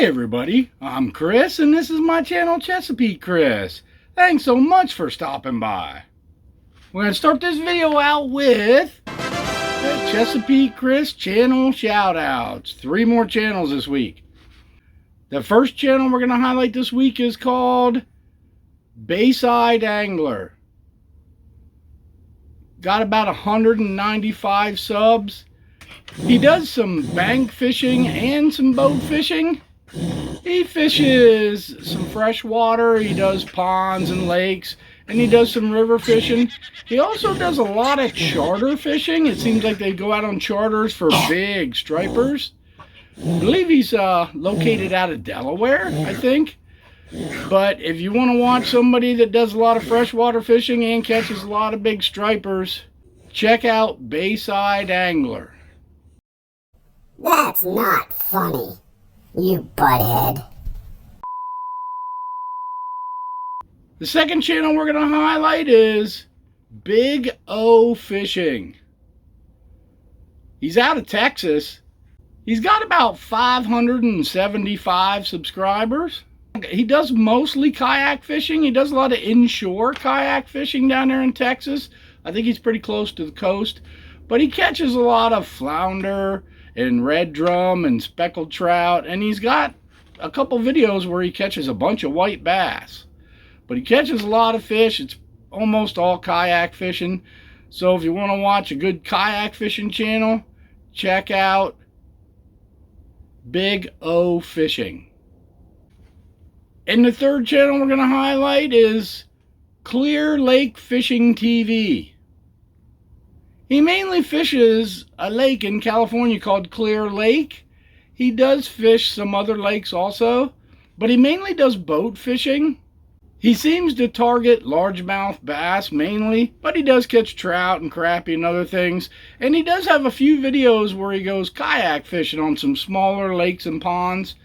Hey everybody, I'm Chris and this is my channel Chesapeake Chris. Thanks so much for stopping by. We're going to start this video out with the Chesapeake Chris channel shoutouts. 3 more channels this week. The first channel we're going to highlight this week is called Bayside Angler. Got about 195 subs. He does some bank fishing and some boat fishing. He fishes some freshwater, he does ponds and lakes, and he does some river fishing. He also does a lot of charter fishing. It seems like they go out on charters for big stripers. I believe he's located out of Delaware, I think. But if you want to watch somebody that does a lot of freshwater fishing and catches a lot of big stripers, check out Bayside Angler. That's not funny, you butthead. The second channel we're going to highlight is Big O Fishing. He's out of Texas. He's got about 575 subscribers. He does mostly kayak fishing. He does a lot of inshore kayak fishing down there in Texas. I think he's pretty close to the coast. But he catches a lot of flounder and red drum and speckled trout. And he's got a couple videos where he catches a bunch of white bass. But he catches a lot of fish. It's almost all kayak fishing. So if you want to watch a good kayak fishing channel, check out Big O Fishing. And the third channel we're going to highlight is Clear Lake Fishing TV. He mainly fishes a lake in California called Clear Lake. He does fish some other lakes also, but he mainly does boat fishing. He seems to target largemouth bass mainly, but he does catch trout and crappie and other things. And he does have a few videos where he goes kayak fishing on some smaller lakes and ponds.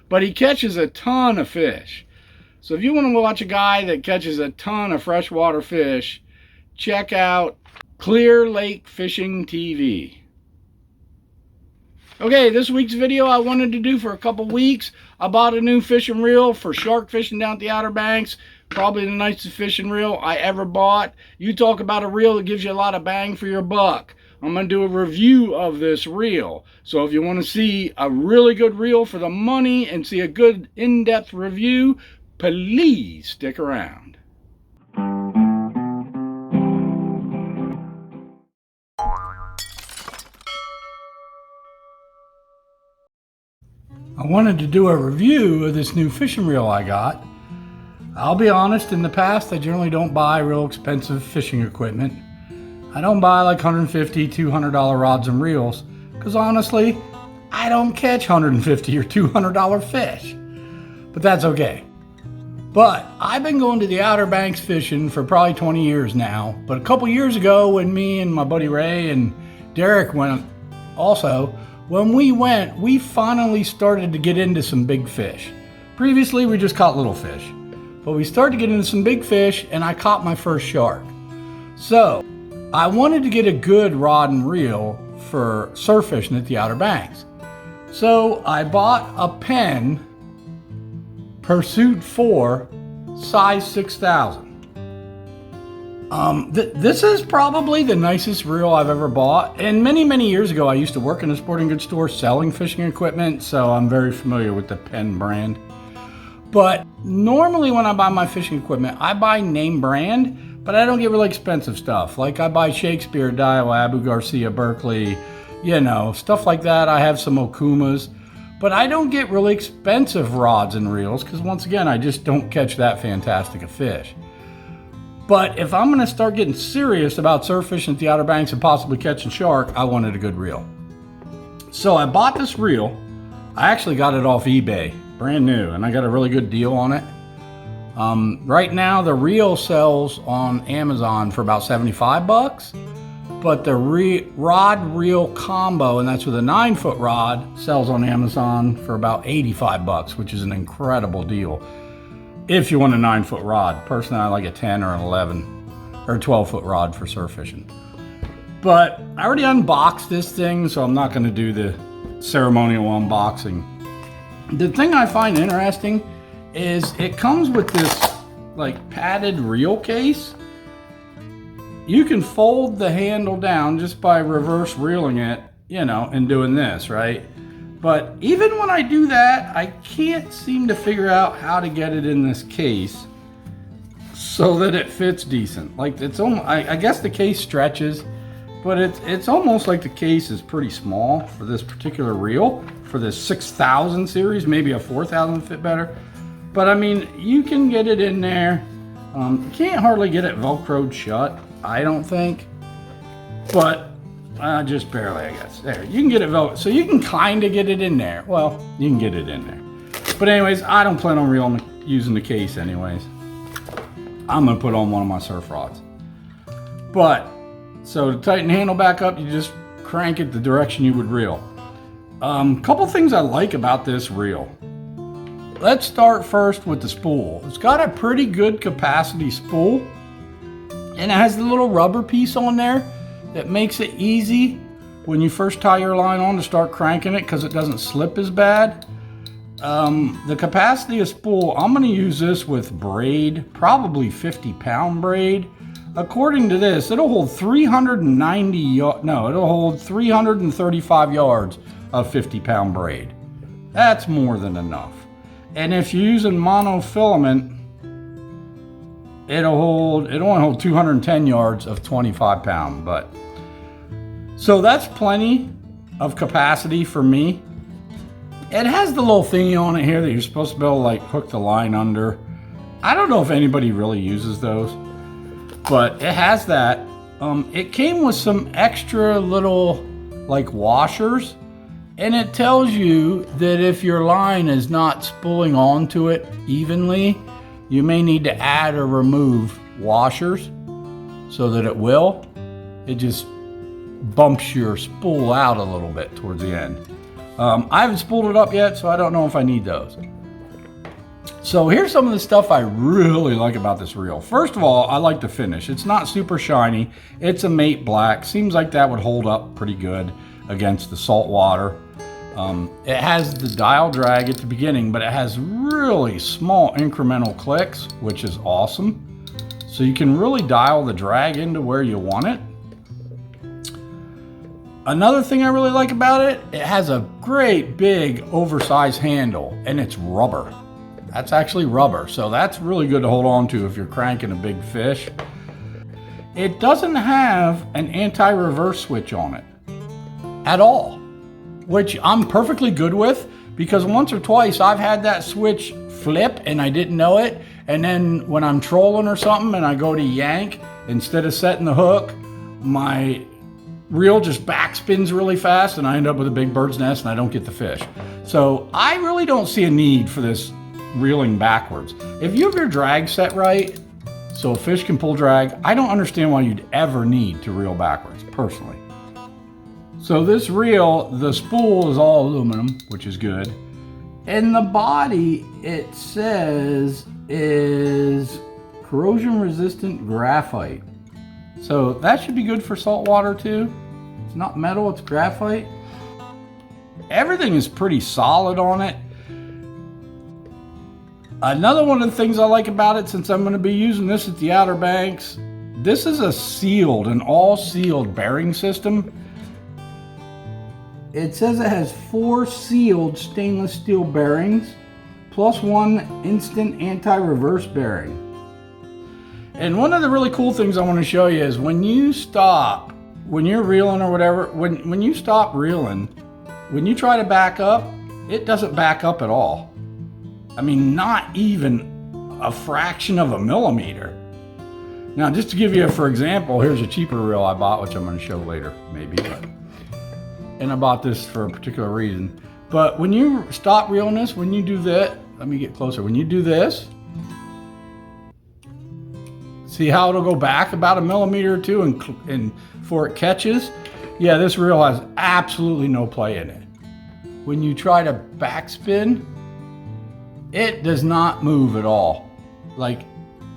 But he catches a ton of fish. So if you want to watch a guy that catches a ton of freshwater fish, check out Clear Lake Fishing TV. Okay, this week's video I wanted to do for a couple weeks. I bought a new fishing reel for shark fishing down at the Outer Banks. Probably the nicest fishing reel I ever bought. You talk about a reel that gives you a lot of bang for your buck. I'm going to do a review of this reel. So if you want to see a really good reel for the money and see a good in-depth review, please stick around. I wanted to do a review of this new fishing reel I got. I'll be honest, in the past I generally don't buy real expensive fishing equipment. I don't buy like $150, $200 rods and reels because honestly, I don't catch $150 or $200 fish. But that's okay. But I've been going to the Outer Banks fishing for probably 20 years now. But a couple years ago when me and my buddy Ray and Derek went also, when we went, we finally started to get into some big fish. Previously, we just caught little fish. But we started to get into some big fish, and I caught my first shark. So, I wanted to get a good rod and reel for surf fishing at the Outer Banks. So, I bought a Penn Pursuit 4, size 6,000. This is probably the nicest reel I've ever bought. And many years ago, I used to work in a sporting goods store selling fishing equipment, so I'm very familiar with the Penn brand. But normally when I buy my fishing equipment, I buy name brand, but I don't get really expensive stuff. Like I buy Shakespeare, Daiwa, Abu Garcia, Berkeley, you know, stuff like that. I have some Okumas, but I don't get really expensive rods and reels because once again, I just don't catch that fantastic a fish. But if I'm going to start getting serious about surf fishing at the Outer Banks and possibly catching shark, I wanted a good reel. So I bought this reel. I actually got it off eBay, brand new, and I got a really good deal on it. Right now, the reel sells on Amazon for about 75 bucks, but the rod reel combo, and that's with a 9-foot rod, sells on Amazon for about 85 bucks, which is an incredible deal. If you want a 9-foot rod. Personally, I like a 10 or an 11 or 12-foot rod for surf fishing. But I already unboxed this thing, so I'm not going to do the ceremonial unboxing. The thing I find interesting is it comes with this like padded reel case. You can fold the handle down just by reverse reeling it, you know, and doing this, right? But even when I do that, I can't seem to figure out how to get it in this case so that it fits decent. Like it's almost, I guess the case stretches, but it's almost like the case is pretty small for this particular reel, for this 6000 series. Maybe a 4000 fit better. But I mean, you can get it in there. You can't hardly get it Velcroed shut, I don't think, but just barely, I guess. There, you can get it Velcro, so you can kind of get it in there. Well, you can get it in there. But anyways, I don't plan on using the case anyways. I'm gonna put on one of my surf rods. But, so to tighten the handle back up, you just crank it the direction you would reel. Couple things I like about this reel. Let's start first with the spool. It's got a pretty good capacity spool, and it has the little rubber piece on there that makes it easy when you first tie your line on to start cranking it because it doesn't slip as bad. The capacity of spool, I'm going to use this with braid, probably 50-pound braid. According to this, it'll hold 335 yards of 50-pound braid. That's more than enough. And if you're using monofilament, it'll only hold 210 yards of 25-pound, but so that's plenty of capacity for me. It has the little thingy on it here that you're supposed to be able to like hook the line under. I don't know if anybody really uses those, but it has that. It came with some extra little like washers, and it tells you that if your line is not spooling onto it evenly, you may need to add or remove washers so that it will. It just bumps your spool out a little bit towards the end. I haven't spooled it up yet, so I don't know if I need those. So here's some of the stuff I really like about this reel. First of all, I like the finish. It's not super shiny. It's a matte black. Seems like that would hold up pretty good against the salt water. It has the dial drag at the beginning, but it has really small incremental clicks, which is awesome. So you can really dial the drag into where you want it. Another thing I really like about it, it has a great big oversized handle, and it's rubber. That's actually rubber, so that's really good to hold on to if you're cranking a big fish. It doesn't have an anti-reverse switch on it at all, which I'm perfectly good with, because once or twice I've had that switch flip and I didn't know it, and then when I'm trolling or something and I go to yank, instead of setting the hook, my reel just backspins really fast and I end up with a big bird's nest and I don't get the fish. So I really don't see a need for this reeling backwards. If you have your drag set right, so a fish can pull drag, I don't understand why you'd ever need to reel backwards, personally. So this reel, the spool is all aluminum, which is good. And the body, it says, is corrosion resistant graphite. So that should be good for salt water too. It's not metal, it's graphite. Everything is pretty solid on it. Another one of the things I like about it, since I'm going to be using this at the Outer Banks, this is a sealed, an all sealed bearing system. It says it has 4 sealed stainless steel bearings, plus 1 instant anti-reverse bearing. And one of the really cool things I want to show you is when you stop, when you're reeling or whatever, when you stop reeling, when you try to back up, it doesn't back up at all. I mean, not even a fraction of a millimeter. Now, just to give you for example, here's a cheaper reel I bought, which I'm going to show later, maybe. And I bought this for a particular reason. But when you stop reeling this, when you do that, let me get closer. When you do this, see how it'll go back about a millimeter or two and before it catches? Yeah, this reel has absolutely no play in it. When you try to backspin, it does not move at all. Like,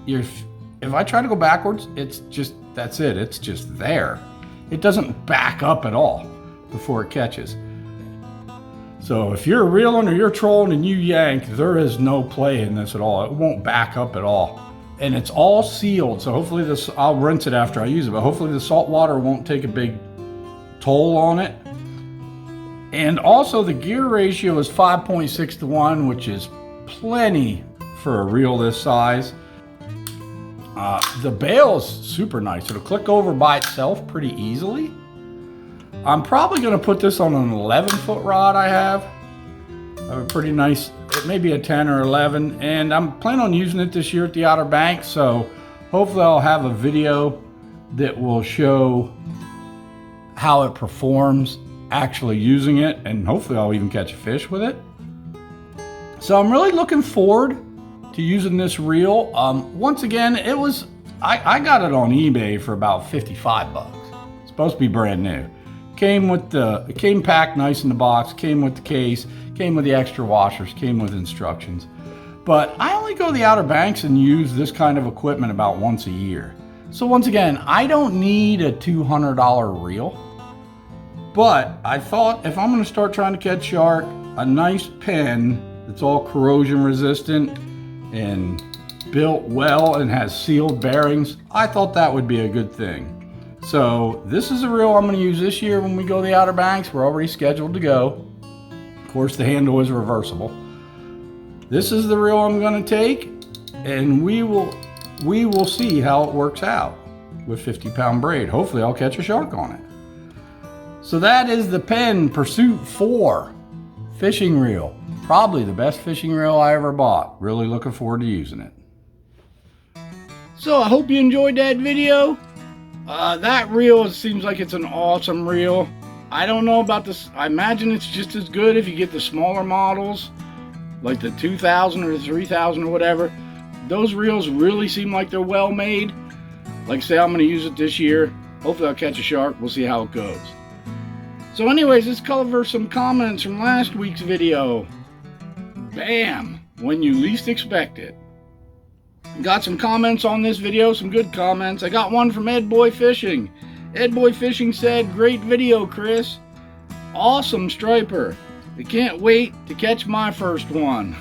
if I try to go backwards, it's just, that's it. It's just there. It doesn't back up at all before it catches. So if you're reeling or you're trolling and you yank, there is no play in this at all. It won't back up at all. And it's all sealed, so hopefully this, I'll rinse it after I use it, but hopefully the salt water won't take a big toll on it. And also the gear ratio is 5.6 to 1, which is plenty for a reel this size. The bail is super nice. It'll click over by itself pretty easily. I'm probably going to put this on an 11-foot rod I have. I have a pretty nice, it may be a 10 or 11, and I'm planning on using it this year at the Outer Banks, so hopefully I'll have a video that will show how it performs actually using it, and hopefully I'll even catch a fish with it. So I'm really looking forward to using this reel. Once again, it was, I got it on eBay for about 55 bucks. It's supposed to be brand new. It came packed nice in the box, came with the case, came with the extra washers, came with instructions. But I only go to the Outer Banks and use this kind of equipment about once a year. So once again, I don't need a $200 reel. But I thought if I'm going to start trying to catch shark, a nice pen that's all corrosion resistant and built well and has sealed bearings, I thought that would be a good thing. So this is a reel I'm going to use this year when we go to the Outer Banks. We're already scheduled to go. Of course, the handle is reversible. This is the reel I'm going to take, and we will see how it works out with 50-pound braid. Hopefully I'll catch a shark on it. So that is the Penn Pursuit 4 fishing reel. Probably the best fishing reel I ever bought. Really looking forward to using it. So I hope you enjoyed that video. That reel, it seems like it's an awesome reel. I don't know about this. I imagine it's just as good if you get the smaller models, like the 2000 or the 3000 or whatever. Those reels really seem like they're well made. Like I say, I'm going to use it this year. Hopefully I'll catch a shark. We'll see how it goes. So anyways, let's cover some comments from last week's video. Bam! When you least expect it. Got some comments on this video, some good comments. I got one from Ed Boy Fishing. Ed Boy Fishing said, "Great video, Chris. Awesome striper. I can't wait to catch my first one."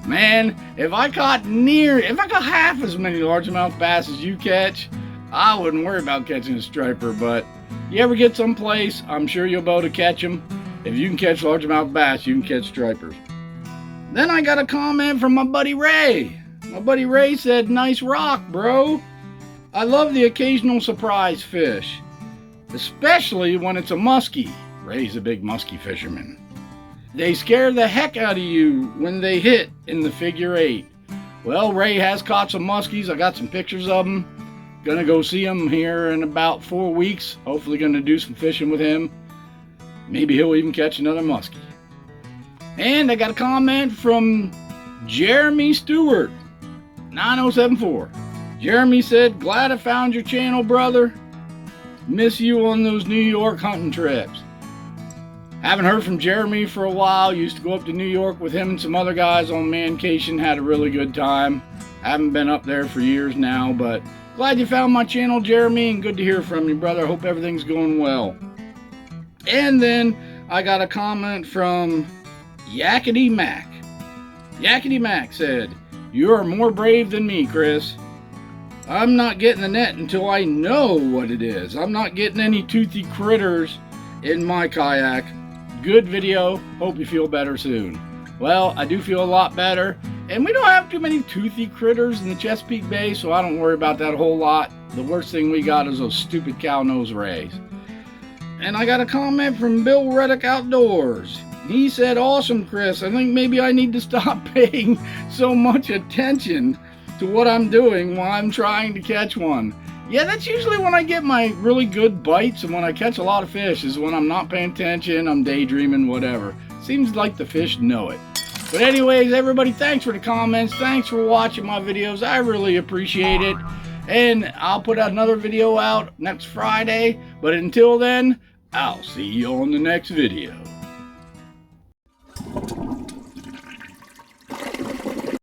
Man, if I got half as many largemouth bass as you catch, I wouldn't worry about catching a striper. But you ever get someplace, I'm sure you'll be able to catch them. If you can catch largemouth bass, you can catch stripers. Then I got a comment from my buddy Ray. My buddy Ray said, "Nice rock, bro. I love the occasional surprise fish, especially when it's a muskie." Ray's a big muskie fisherman. "They scare the heck out of you when they hit in the figure 8. Well, Ray has caught some muskies. I got some pictures of them. Gonna go see him here in about 4 weeks. Hopefully gonna do some fishing with him. Maybe he'll even catch another muskie. And I got a comment from Jeremy Stewart, 9074. Jeremy said, "Glad I found your channel, brother. Miss you on those New York hunting trips." Haven't heard from Jeremy for a while. Used to go up to New York with him and some other guys on Mancation. Had a really good time. Haven't been up there for years now, but glad you found my channel, Jeremy, and good to hear from you, brother. Hope everything's going well. And then I got a comment from Yakety Mac. Yakety Mac said, "You are more brave than me, Chris. I'm not getting the net until I know what it is. I'm not getting any toothy critters in my kayak. Good video. Hope you feel better soon." Well, I do feel a lot better. And we don't have too many toothy critters in the Chesapeake Bay, so I don't worry about that a whole lot. The worst thing we got is those stupid cow nose rays. And I got a comment from Bill Reddick Outdoors. He said, "Awesome, Chris. I think maybe I need to stop paying so much attention to what I'm doing while I'm trying to catch one." Yeah, that's usually when I get my really good bites, and when I catch a lot of fish is when I'm not paying attention, I'm daydreaming, whatever. Seems like the fish know it. But anyways, everybody, thanks for the comments. Thanks for watching my videos. I really appreciate it. And I'll put another video out next Friday. But until then, I'll see you on the next video.